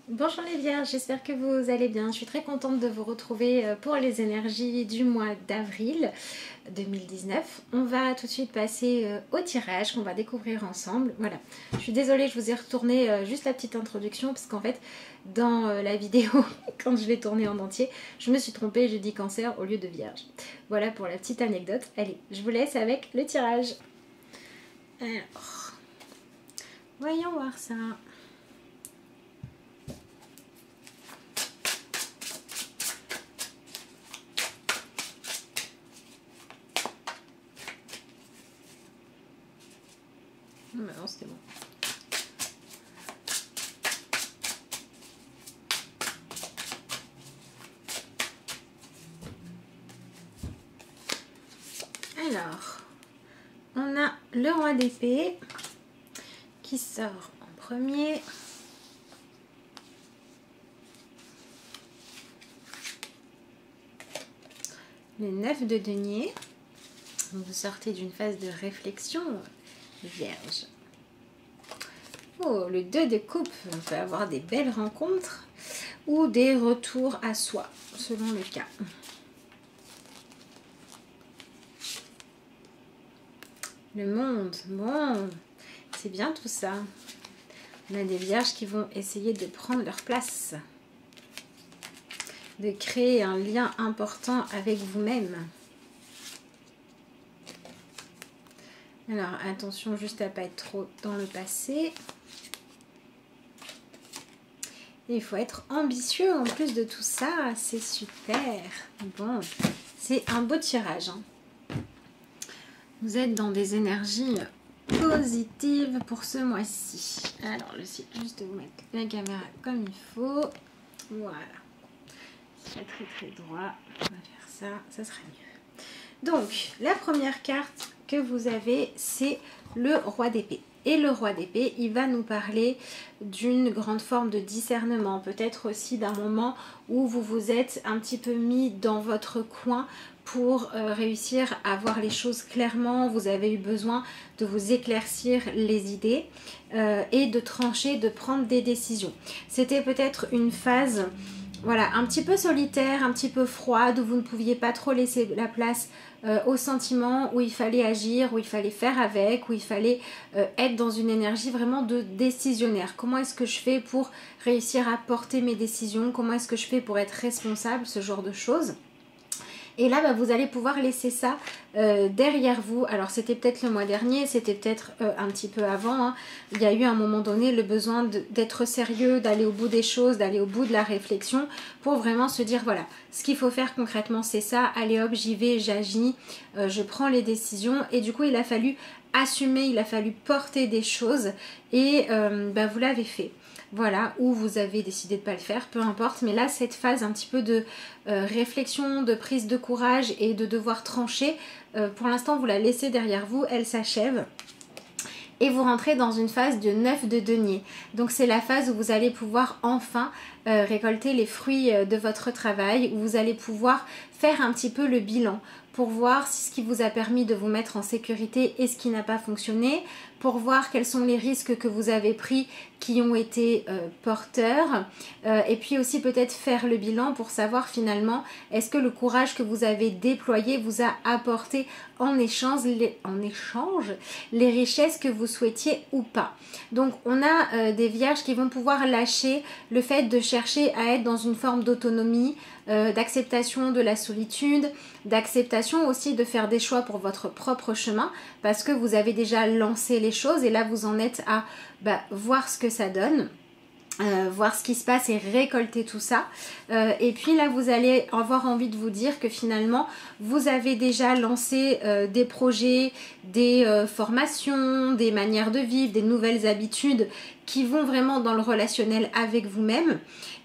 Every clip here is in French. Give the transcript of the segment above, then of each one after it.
Bonjour les Vierges, j'espère que vous allez bien. Je suis très contente de vous retrouver pour les énergies du mois d'avril 2019. On va tout de suite passer au tirage qu'on va découvrir ensemble. Voilà, je suis désolée, je vous ai retourné juste la petite introduction parce qu'en fait, dans la vidéo, quand je l'ai tournée en entier, je me suis trompée, j'ai dit cancer au lieu de vierge. Voilà pour la petite anecdote. Allez, je vous laisse avec le tirage. Alors, voyons voir ça. Mais non, c'était bon. Alors, on a le roi d'épée qui sort en premier. Le 9 de denier. Vous sortez d'une phase de réflexion, vierge. Oh, le 2 de coupe. On peut avoir des belles rencontres ou des retours à soi, selon le cas. Le monde, bon, c'est bien tout ça. On a des vierges qui vont essayer de prendre leur place, de créer un lien important avec vous-même. Alors, attention juste à ne pas être trop dans le passé. Et il faut être ambitieux en plus de tout ça, c'est super. Bon, c'est un beau tirage, hein. Vous êtes dans des énergies positives pour ce mois-ci. Alors, j'essaie juste de vous mettre la caméra comme il faut. Voilà. Très très droit. On va faire ça sera mieux. Donc, la première carte que vous avez, c'est le roi d'épée. Et le roi d'épée, il va nous parler d'une grande forme de discernement, peut-être aussi d'un moment où vous vous êtes un petit peu mis dans votre coin pour réussir à voir les choses clairement. Vous avez eu besoin de vous éclaircir les idées et de trancher, de prendre des décisions. C'était peut-être une phase, voilà, un petit peu solitaire, un petit peu froide, où vous ne pouviez pas trop laisser la place aux sentiments, où il fallait agir, où il fallait faire avec, où il fallait être dans une énergie vraiment de décisionnaire. Comment est-ce que je fais pour réussir à porter mes décisions? Comment est-ce que je fais pour être responsable? Ce genre de choses. Et là, vous allez pouvoir laisser ça derrière vous. Alors, c'était peut-être le mois dernier, c'était peut-être un petit peu avant, hein. Il y a eu à un moment donné le besoin d'être sérieux, d'aller au bout des choses, d'aller au bout de la réflexion pour vraiment se dire, voilà, ce qu'il faut faire concrètement, c'est ça. Allez hop, j'y vais, j'agis, je prends les décisions. Et du coup, il a fallu assumer, il a fallu porter des choses et vous l'avez fait. Voilà, ou vous avez décidé de ne pas le faire, peu importe. Mais là, cette phase un petit peu de réflexion, de prise de courage et de devoir trancher, pour l'instant, vous la laissez derrière vous, elle s'achève. Et vous rentrez dans une phase de 9 de denier. Donc c'est la phase où vous allez pouvoir enfin récolter les fruits de votre travail, où vous allez pouvoir faire un petit peu le bilan pour voir si ce qui vous a permis de vous mettre en sécurité et ce qui n'a pas fonctionné, pour voir quels sont les risques que vous avez pris qui ont été porteurs, et puis aussi peut-être faire le bilan pour savoir finalement est-ce que le courage que vous avez déployé vous a apporté en échange les richesses que vous souhaitiez ou pas. Donc on a des vierges qui vont pouvoir lâcher le fait de chercher à être dans une forme d'autonomie, d'acceptation de la solitude, d'acceptation aussi de faire des choix pour votre propre chemin parce que vous avez déjà lancé les choses et là vous en êtes à voir ce que ça donne. Voir ce qui se passe et récolter tout ça. Et puis là, vous allez avoir envie de vous dire que finalement, vous avez déjà lancé des projets, des formations, des manières de vivre, des nouvelles habitudes qui vont vraiment dans le relationnel avec vous-même.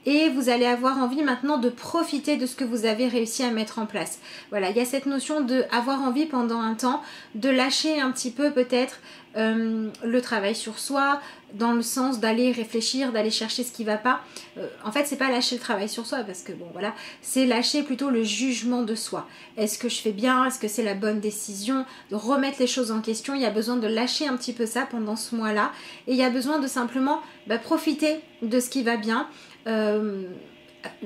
Et vous allez avoir envie maintenant de profiter de ce que vous avez réussi à mettre en place. Voilà, il y a cette notion d'avoir envie pendant un temps de lâcher un petit peu peut-être le travail sur soi, dans le sens d'aller réfléchir, d'aller chercher ce qui va pas. En fait, c'est pas lâcher le travail sur soi, parce que bon voilà, c'est lâcher plutôt le jugement de soi. Est-ce que je fais bien? Est-ce que c'est la bonne décision? De remettre les choses en question. Il y a besoin de lâcher un petit peu ça pendant ce mois-là. Et il y a besoin de simplement profiter de ce qui va bien.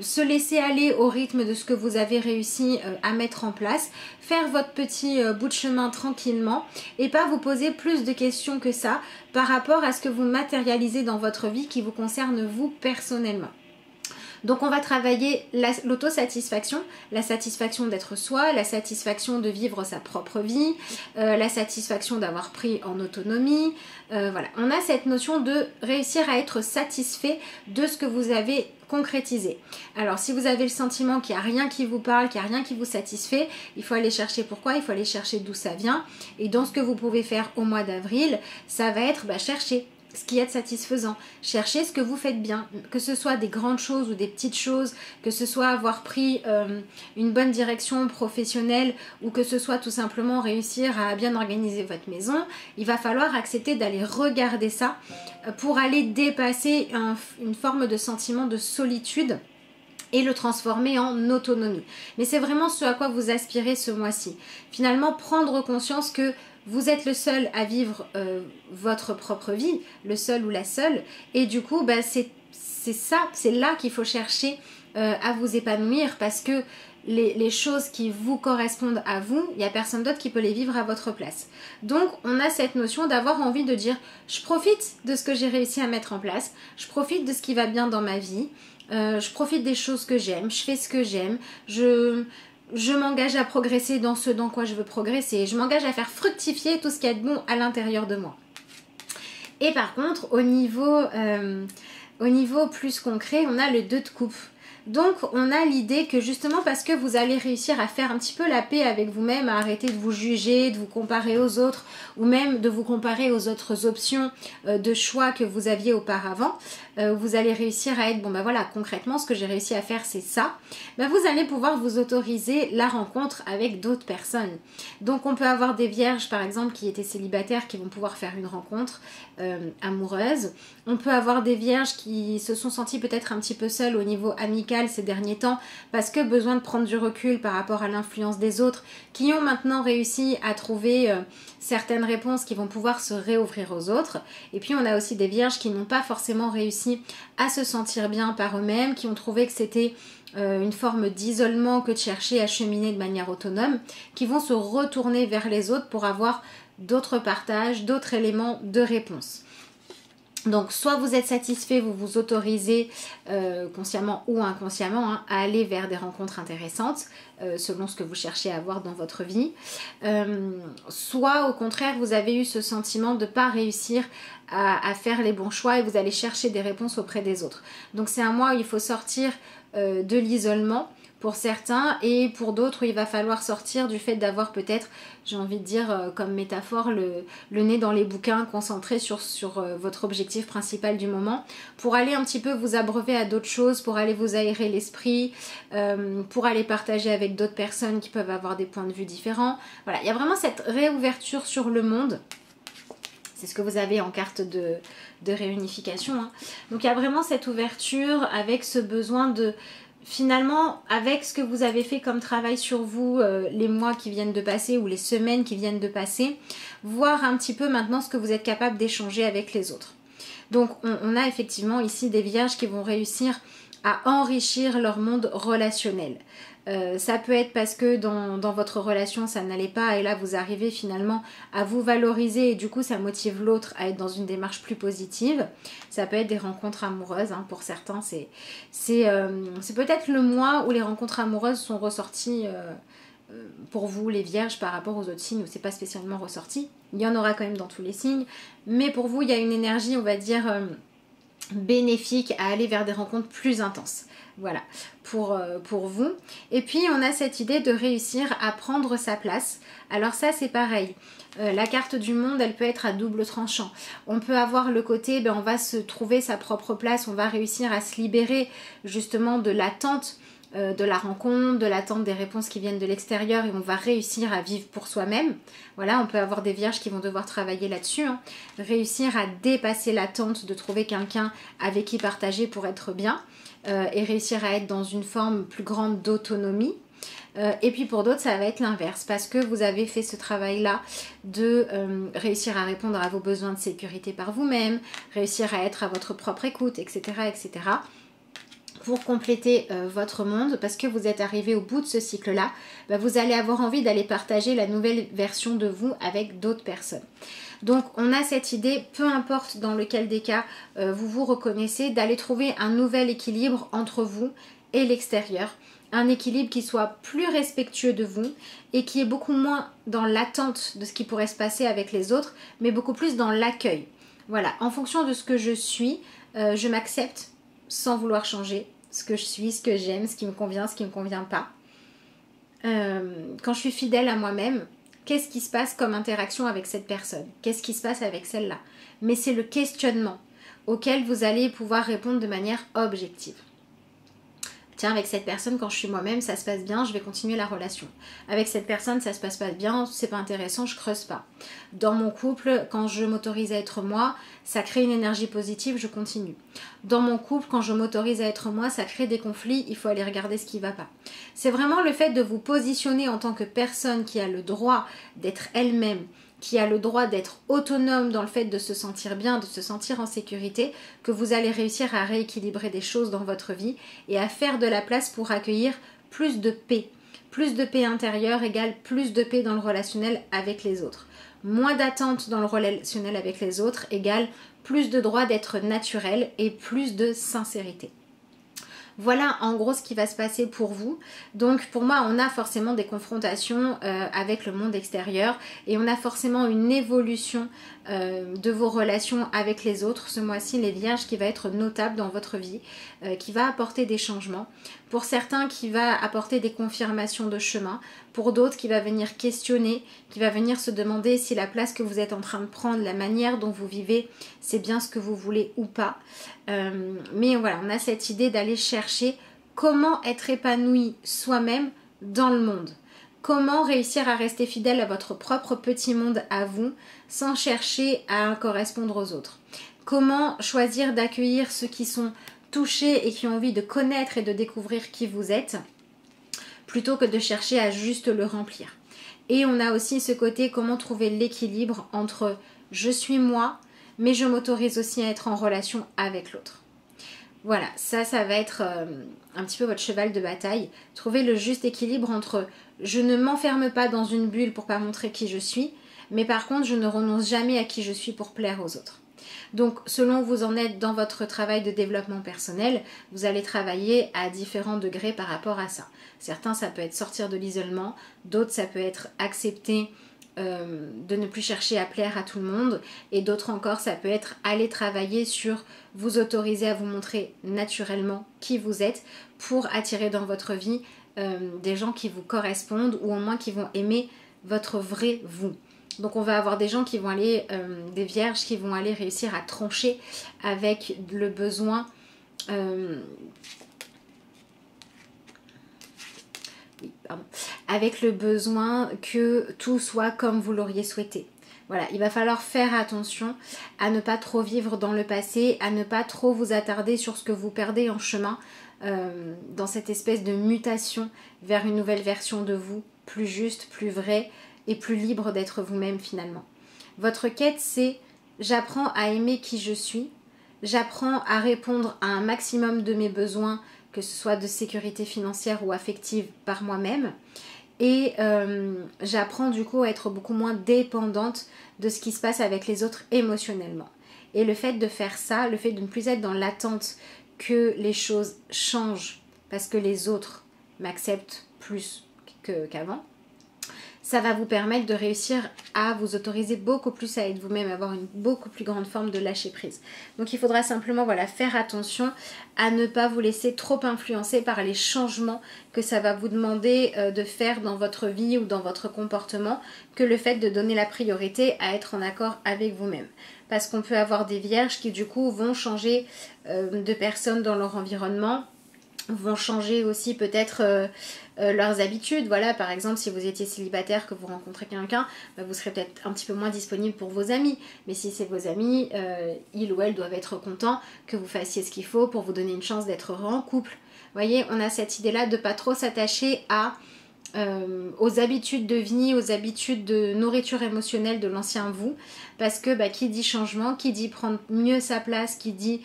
Se laisser aller au rythme de ce que vous avez réussi à mettre en place, faire votre petit bout de chemin tranquillement et pas vous poser plus de questions que ça par rapport à ce que vous matérialisez dans votre vie qui vous concerne vous personnellement. Donc on va travailler l'autosatisfaction, la satisfaction d'être soi, la satisfaction de vivre sa propre vie, la satisfaction d'avoir pris en autonomie. Voilà, on a cette notion de réussir à être satisfait de ce que vous avez concrétisé. Alors si vous avez le sentiment qu'il n'y a rien qui vous parle, qu'il n'y a rien qui vous satisfait, il faut aller chercher pourquoi, il faut aller chercher d'où ça vient. Et dans ce que vous pouvez faire au mois d'avril, ça va être chercher ce qui est satisfaisant. Cherchez ce que vous faites bien, que ce soit des grandes choses ou des petites choses, que ce soit avoir pris une bonne direction professionnelle ou que ce soit tout simplement réussir à bien organiser votre maison. Il va falloir accepter d'aller regarder ça pour aller dépasser une forme de sentiment de solitude et le transformer en autonomie. Mais c'est vraiment ce à quoi vous aspirez ce mois-ci. Finalement, prendre conscience que vous êtes le seul à vivre votre propre vie, le seul ou la seule, et du coup, c'est là qu'il faut chercher à vous épanouir, parce que les choses qui vous correspondent à vous, il n'y a personne d'autre qui peut les vivre à votre place. Donc, on a cette notion d'avoir envie de dire, je profite de ce que j'ai réussi à mettre en place, je profite de ce qui va bien dans ma vie, je profite des choses que j'aime, je fais ce que j'aime, je m'engage à progresser dans ce dans quoi je veux progresser. Je m'engage à faire fructifier tout ce qu'il y a de bon à l'intérieur de moi. Et par contre, au niveau plus concret, on a le 2 de coupe. Donc, on a l'idée que justement parce que vous allez réussir à faire un petit peu la paix avec vous-même, à arrêter de vous juger, de vous comparer aux autres, ou même de vous comparer aux autres options de choix que vous aviez auparavant, vous allez réussir à être, voilà, concrètement, ce que j'ai réussi à faire, c'est ça. Vous allez pouvoir vous autoriser la rencontre avec d'autres personnes. Donc, on peut avoir des vierges, par exemple, qui étaient célibataires, qui vont pouvoir faire une rencontre amoureuse. On peut avoir des vierges qui se sont senties peut-être un petit peu seules au niveau amical ces derniers temps, parce que besoin de prendre du recul par rapport à l'influence des autres, qui ont maintenant réussi à trouver certaines réponses qui vont pouvoir se réouvrir aux autres. Et puis on a aussi des vierges qui n'ont pas forcément réussi à se sentir bien par eux-mêmes, qui ont trouvé que c'était une forme d'isolement que de chercher à cheminer de manière autonome, qui vont se retourner vers les autres pour avoir d'autres partages, d'autres éléments de réponse. Donc soit vous êtes satisfait, vous vous autorisez consciemment ou inconsciemment à aller vers des rencontres intéressantes selon ce que vous cherchez à avoir dans votre vie. Soit au contraire vous avez eu ce sentiment de ne pas réussir à faire les bons choix et vous allez chercher des réponses auprès des autres. Donc c'est un mois où il faut sortir de l'isolement pour certains, et pour d'autres il va falloir sortir du fait d'avoir peut-être, j'ai envie de dire comme métaphore, le nez dans les bouquins, concentré sur votre objectif principal du moment, pour aller un petit peu vous abreuver à d'autres choses, pour aller vous aérer l'esprit, pour aller partager avec d'autres personnes qui peuvent avoir des points de vue différents. Voilà, il y a vraiment cette réouverture sur le monde. C'est ce que vous avez en carte de réunification, hein. Donc il y a vraiment cette ouverture avec ce besoin de... Finalement, avec ce que vous avez fait comme travail sur vous les mois qui viennent de passer ou les semaines qui viennent de passer, voir un petit peu maintenant ce que vous êtes capable d'échanger avec les autres. Donc on a effectivement ici des vierges qui vont réussir à enrichir leur monde relationnel. Ça peut être parce que dans votre relation ça n'allait pas et là vous arrivez finalement à vous valoriser et du coup ça motive l'autre à être dans une démarche plus positive. Ça peut être des rencontres amoureuses, hein, pour certains c'est peut-être le mois où les rencontres amoureuses sont ressorties pour vous les vierges par rapport aux autres signes où c'est pas spécialement ressorti. Il y en aura quand même dans tous les signes, mais pour vous il y a une énergie, on va dire bénéfique à aller vers des rencontres plus intenses. Voilà, pour vous. Et puis on a cette idée de réussir à prendre sa place. Alors ça c'est pareil. La carte du monde, elle peut être à double tranchant. On peut avoir le côté, on va se trouver sa propre place, on va réussir à se libérer justement de l'attente de la rencontre, de l'attente des réponses qui viennent de l'extérieur et on va réussir à vivre pour soi-même. Voilà, on peut avoir des vierges qui vont devoir travailler là-dessus, hein. Réussir à dépasser l'attente de trouver quelqu'un avec qui partager pour être bien et réussir à être dans une forme plus grande d'autonomie. Et puis pour d'autres, ça va être l'inverse parce que vous avez fait ce travail-là de réussir à répondre à vos besoins de sécurité par vous-même, réussir à être à votre propre écoute, etc. etc. pour compléter votre monde, parce que vous êtes arrivé au bout de ce cycle-là, bah, vous allez avoir envie d'aller partager la nouvelle version de vous avec d'autres personnes. Donc on a cette idée, peu importe dans lequel des cas vous vous reconnaissez, d'aller trouver un nouvel équilibre entre vous et l'extérieur. Un équilibre qui soit plus respectueux de vous et qui est beaucoup moins dans l'attente de ce qui pourrait se passer avec les autres, mais beaucoup plus dans l'accueil. Voilà, en fonction de ce que je suis, je m'accepte sans vouloir changer ce que je suis, ce que j'aime, ce qui me convient, ce qui ne me convient pas. Quand je suis fidèle à moi-même, qu'est-ce qui se passe comme interaction avec cette personne? Qu'est-ce qui se passe avec celle-là? Mais c'est le questionnement auquel vous allez pouvoir répondre de manière objective. Tiens, avec cette personne, quand je suis moi-même, ça se passe bien, je vais continuer la relation. Avec cette personne, ça se passe pas bien, c'est pas intéressant, je creuse pas. Dans mon couple, quand je m'autorise à être moi, ça crée une énergie positive, je continue. Dans mon couple, quand je m'autorise à être moi, ça crée des conflits, il faut aller regarder ce qui va pas. C'est vraiment le fait de vous positionner en tant que personne qui a le droit d'être elle-même, qui a le droit d'être autonome dans le fait de se sentir bien, de se sentir en sécurité, que vous allez réussir à rééquilibrer des choses dans votre vie et à faire de la place pour accueillir plus de paix. Plus de paix intérieure égale plus de paix dans le relationnel avec les autres. Moins d'attente dans le relationnel avec les autres égale plus de droit d'être naturel et plus de sincérité. Voilà en gros ce qui va se passer pour vous. Donc pour moi, on a forcément des confrontations avec le monde extérieur et on a forcément une évolution de vos relations avec les autres. Ce mois-ci, les vierges, qui va être notable dans votre vie, qui va apporter des changements. Pour certains, qui va apporter des confirmations de chemin. Pour d'autres, qui va venir questionner, qui va venir se demander si la place que vous êtes en train de prendre, la manière dont vous vivez, c'est bien ce que vous voulez ou pas. Mais voilà, on a cette idée d'aller chercher comment être épanoui soi-même dans le monde. Comment réussir à rester fidèle à votre propre petit monde à vous sans chercher à correspondre aux autres. Comment choisir d'accueillir ceux qui sont touchés et qui ont envie de connaître et de découvrir qui vous êtes plutôt que de chercher à juste le remplir. Et on a aussi ce côté comment trouver l'équilibre entre je suis moi, mais je m'autorise aussi à être en relation avec l'autre. Voilà, ça va être un petit peu votre cheval de bataille. Trouver le juste équilibre entre je ne m'enferme pas dans une bulle pour pas montrer qui je suis, mais par contre je ne renonce jamais à qui je suis pour plaire aux autres. Donc selon où vous en êtes dans votre travail de développement personnel, vous allez travailler à différents degrés par rapport à ça. Certains, ça peut être sortir de l'isolement, d'autres, ça peut être accepter de ne plus chercher à plaire à tout le monde, et d'autres encore, ça peut être aller travailler sur vous autoriser à vous montrer naturellement qui vous êtes pour attirer dans votre vie des gens qui vous correspondent ou au moins qui vont aimer votre vrai vous. Donc on va avoir des gens qui vont aller, des vierges qui vont aller réussir à trancher avec le besoin avec le besoin que tout soit comme vous l'auriez souhaité. Voilà, il va falloir faire attention à ne pas trop vivre dans le passé, à ne pas trop vous attarder sur ce que vous perdez en chemin dans cette espèce de mutation vers une nouvelle version de vous, plus juste, plus vraie et plus libre d'être vous-même finalement. Votre quête, c'est j'apprends à aimer qui je suis, j'apprends à répondre à un maximum de mes besoins, que ce soit de sécurité financière ou affective par moi-même. Et j'apprends du coup à être beaucoup moins dépendante de ce qui se passe avec les autres émotionnellement. Et le fait de faire ça, le fait de ne plus être dans l'attente que les choses changent parce que les autres m'acceptent plus qu'avant, ça va vous permettre de réussir à vous autoriser beaucoup plus à être vous-même, avoir une beaucoup plus grande forme de lâcher prise. Donc il faudra simplement faire attention à ne pas vous laisser trop influencer par les changements que ça va vous demander de faire dans votre vie ou dans votre comportement, que le fait de donner la priorité à être en accord avec vous-même. Parce qu'on peut avoir des vierges qui du coup vont changer de personne dans leur environnement vont changer aussi peut-être leurs habitudes. Voilà, par exemple, si vous étiez célibataire, que vous rencontrez quelqu'un, bah, vous serez peut-être un petit peu moins disponible pour vos amis. Mais si c'est vos amis, ils ou elles doivent être contents que vous fassiez ce qu'il faut pour vous donner une chance d'être heureux en couple. Vous voyez, on a cette idée-là de pas trop s'attacher aux habitudes de vie, aux habitudes de nourriture émotionnelle de l'ancien vous, parce que bah, qui dit changement, qui dit prendre mieux sa place, qui dit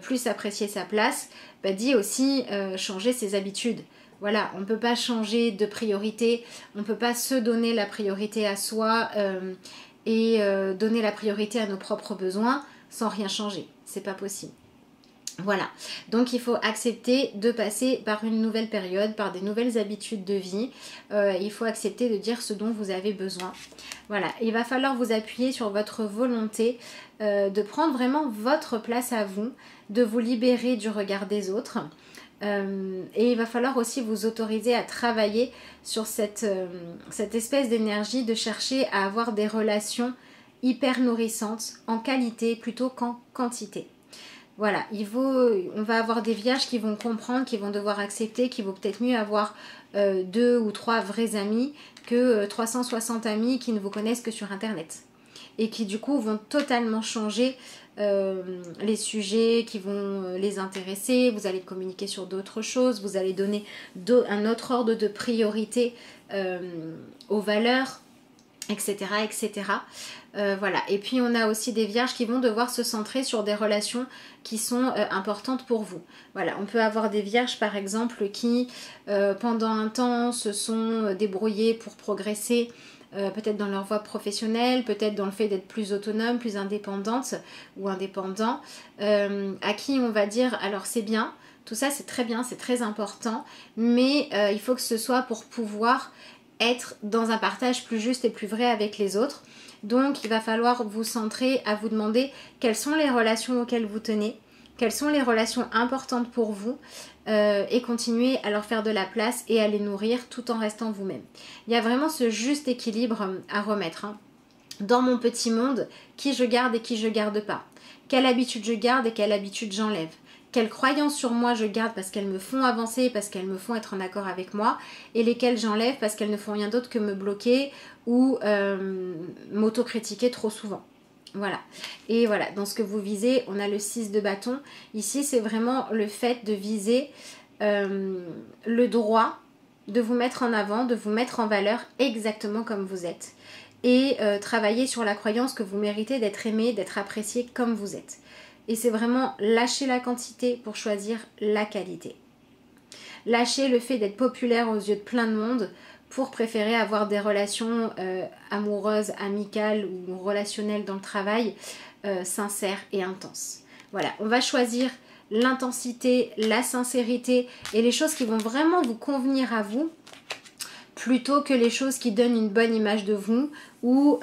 plus apprécier sa place, bah, dit aussi changer ses habitudes. Voilà, on ne peut pas changer de priorité, on ne peut pas se donner la priorité à soi et donner la priorité à nos propres besoins sans rien changer. C'est pas possible. Voilà, donc il faut accepter de passer par une nouvelle période, par des nouvelles habitudes de vie. Il faut accepter de dire ce dont vous avez besoin. Voilà, il va falloir vous appuyer sur votre volonté de prendre vraiment votre place à vous, de vous libérer du regard des autres. Et il va falloir aussi vous autoriser à travailler sur cette espèce d'énergie de chercher à avoir des relations hyper nourrissantes en qualité plutôt qu'en quantité. Voilà, on va avoir des vierges qui vont comprendre, qui vont devoir accepter qu'il vaut peut-être mieux avoir 2 ou 3 vrais amis que 360 amis qui ne vous connaissent que sur internet. Et qui du coup vont totalement changer les sujets qui vont les intéresser. Vous allez communiquer sur d'autres choses, vous allez donner un autre ordre de priorité aux valeurs, etc. etc. Voilà. Et puis on a aussi des vierges qui vont devoir se centrer sur des relations qui sont importantes pour vous. Voilà, on peut avoir des vierges par exemple qui pendant un temps se sont débrouillées pour progresser, peut-être dans leur voie professionnelle, peut-être dans le fait d'être plus autonome, plus indépendante ou indépendant, à qui on va dire alors c'est bien, tout ça c'est très bien, c'est très important, mais il faut que ce soit pour pouvoir être dans un partage plus juste et plus vrai avec les autres. Donc il va falloir vous centrer à vous demander quelles sont les relations auxquelles vous tenez, quelles sont les relations importantes pour vous et continuer à leur faire de la place et à les nourrir tout en restant vous-même. Il y a vraiment ce juste équilibre à remettre. Dans mon petit monde, qui je garde et qui je garde pas. Quelle habitude je garde et quelle habitude j'enlève. Quelles croyances sur moi je garde parce qu'elles me font avancer, parce qu'elles me font être en accord avec moi, et lesquelles j'enlève parce qu'elles ne font rien d'autre que me bloquer ou m'autocritiquer trop souvent. Voilà. Et voilà, dans ce que vous visez, on a le 6 de bâton. Ici, c'est vraiment le fait de viser le droit de vous mettre en avant, de vous mettre en valeur exactement comme vous êtes. Et travailler sur la croyance que vous méritez d'être aimé, d'être apprécié comme vous êtes. Et c'est vraiment lâcher la quantité pour choisir la qualité. Lâcher le fait d'être populaire aux yeux de plein de monde pour préférer avoir des relations amoureuses, amicales ou relationnelles dans le travail, sincères et intenses. Voilà, on va choisir l'intensité, la sincérité et les choses qui vont vraiment vous convenir à vous, plutôt que les choses qui donnent une bonne image de vous ou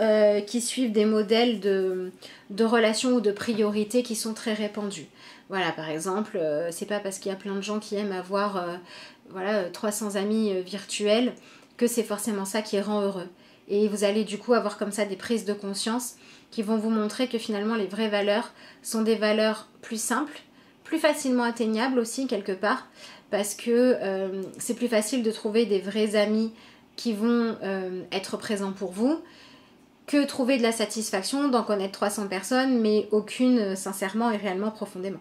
qui suivent des modèles de relations ou de priorités qui sont très répandus. Voilà, par exemple, c'est pas parce qu'il y a plein de gens qui aiment avoir 300 amis virtuels que c'est forcément ça qui rend heureux. Et vous allez du coup avoir comme ça des prises de conscience qui vont vous montrer que finalement les vraies valeurs sont des valeurs plus simples, plus facilement atteignables aussi quelque part, parce que c'est plus facile de trouver des vrais amis qui vont être présents pour vous que trouver de la satisfaction d'en connaître 300 personnes, mais aucune sincèrement et réellement profondément.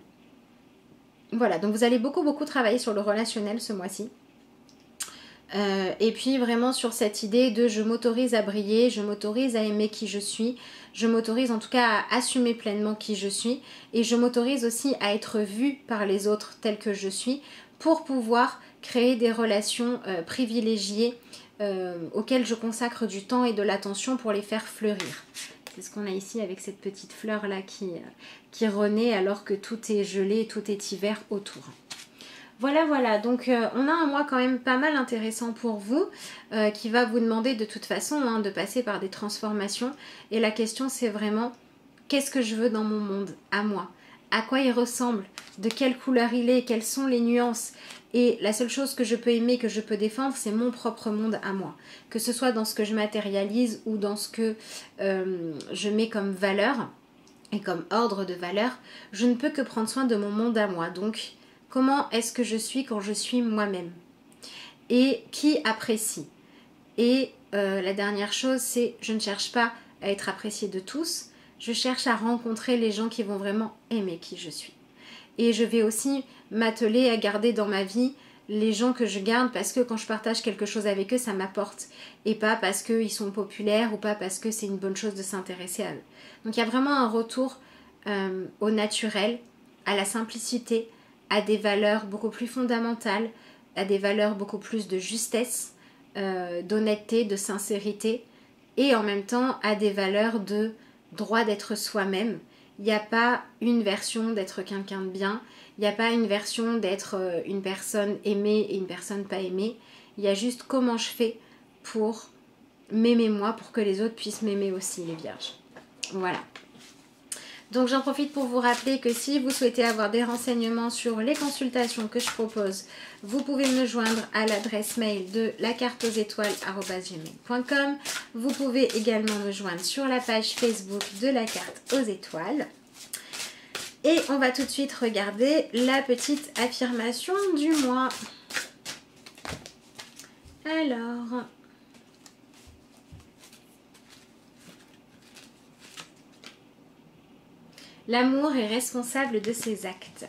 Voilà, donc vous allez beaucoup travailler sur le relationnel ce mois-ci. Et puis vraiment sur cette idée de je m'autorise à briller, je m'autorise à aimer qui je suis, je m'autorise en tout cas à assumer pleinement qui je suis et je m'autorise aussi à être vue par les autres telle que je suis pour pouvoir créer des relations privilégiées auxquelles je consacre du temps et de l'attention pour les faire fleurir. C'est ce qu'on a ici avec cette petite fleur là qui renaît alors que tout est gelé, tout est hiver autour. Voilà, donc on a un mois quand même pas mal intéressant pour vous, qui va vous demander de toute façon de passer par des transformations. Et la question c'est vraiment, qu'est-ce que je veux dans mon monde, à moi? À quoi il ressemble? De quelle couleur il est? Quelles sont les nuances? Et la seule chose que je peux aimer, que je peux défendre, c'est mon propre monde à moi. Que ce soit dans ce que je matérialise ou dans ce que je mets comme valeur et comme ordre de valeur, je ne peux que prendre soin de mon monde à moi. Donc, comment est-ce que je suis quand je suis moi-même et qui apprécie. Et la dernière chose, c'est je ne cherche pas à être appréciée de tous, je cherche à rencontrer les gens qui vont vraiment aimer qui je suis. Et je vais aussi m'atteler à garder dans ma vie les gens que je garde parce que quand je partage quelque chose avec eux, ça m'apporte. Et pas parce qu'ils sont populaires ou pas parce que c'est une bonne chose de s'intéresser à eux. Donc il y a vraiment un retour au naturel, à la simplicité, à des valeurs beaucoup plus fondamentales, à des valeurs beaucoup plus de justesse, d'honnêteté, de sincérité et en même temps à des valeurs de droit d'être soi-même. Il n'y a pas une version d'être quelqu'un de bien, il n'y a pas une version d'être une personne aimée et une personne pas aimée. Il y a juste comment je fais pour m'aimer moi, pour que les autres puissent m'aimer aussi, les vierges. Voilà. Donc j'en profite pour vous rappeler que si vous souhaitez avoir des renseignements sur les consultations que je propose, vous pouvez me joindre à l'adresse mail de lacarteauxétoiles@gmail.com. Vous pouvez également me joindre sur la page Facebook de la carte aux étoiles. Et on va tout de suite regarder la petite affirmation du mois. Alors... L'amour est responsable de ses actes.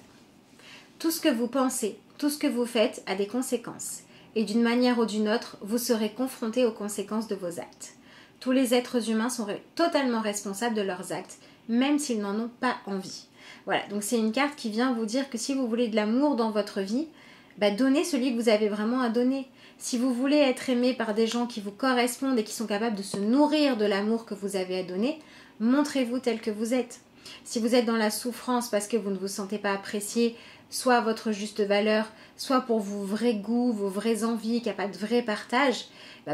Tout ce que vous pensez, tout ce que vous faites a des conséquences. Et d'une manière ou d'une autre, vous serez confronté aux conséquences de vos actes. Tous les êtres humains sont totalement responsables de leurs actes, même s'ils n'en ont pas envie. Voilà, donc c'est une carte qui vient vous dire que si vous voulez de l'amour dans votre vie, donnez celui que vous avez vraiment à donner. Si vous voulez être aimé par des gens qui vous correspondent et qui sont capables de se nourrir de l'amour que vous avez à donner, montrez-vous tel que vous êtes. Si vous êtes dans la souffrance parce que vous ne vous sentez pas apprécié, soit à votre juste valeur, soit pour vos vrais goûts, vos vraies envies, qu'il n'y a pas de vrai partage,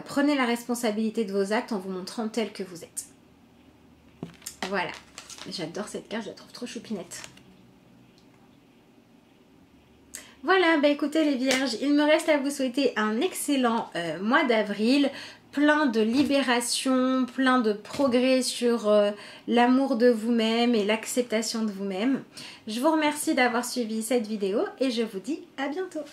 prenez la responsabilité de vos actes en vous montrant tel que vous êtes. Voilà. J'adore cette carte, je la trouve trop choupinette. Voilà, écoutez les vierges, il me reste à vous souhaiter un excellent mois d'avril. Plein de libération, plein de progrès sur l'amour de vous-même et l'acceptation de vous-même. Je vous remercie d'avoir suivi cette vidéo et je vous dis à bientôt.